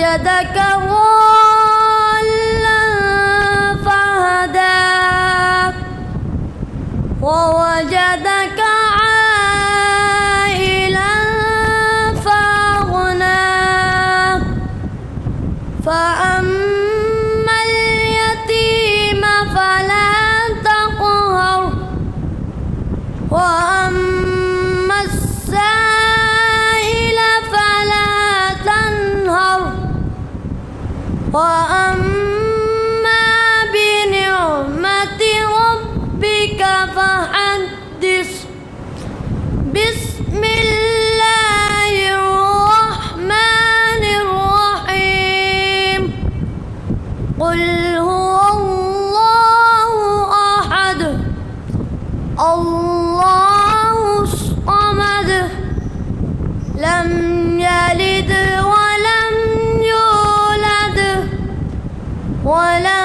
ووجدك ضالا فهداك ووجدك عائلا فأغناك فأما اليتيم فلا تقهر وأما السائل فلا تنهر وأما بنعمة ربك فحدث. بسم الله الرحمن الرحيم. قل هو الله أحد الله الصمد لم يلد ولم يولد ولم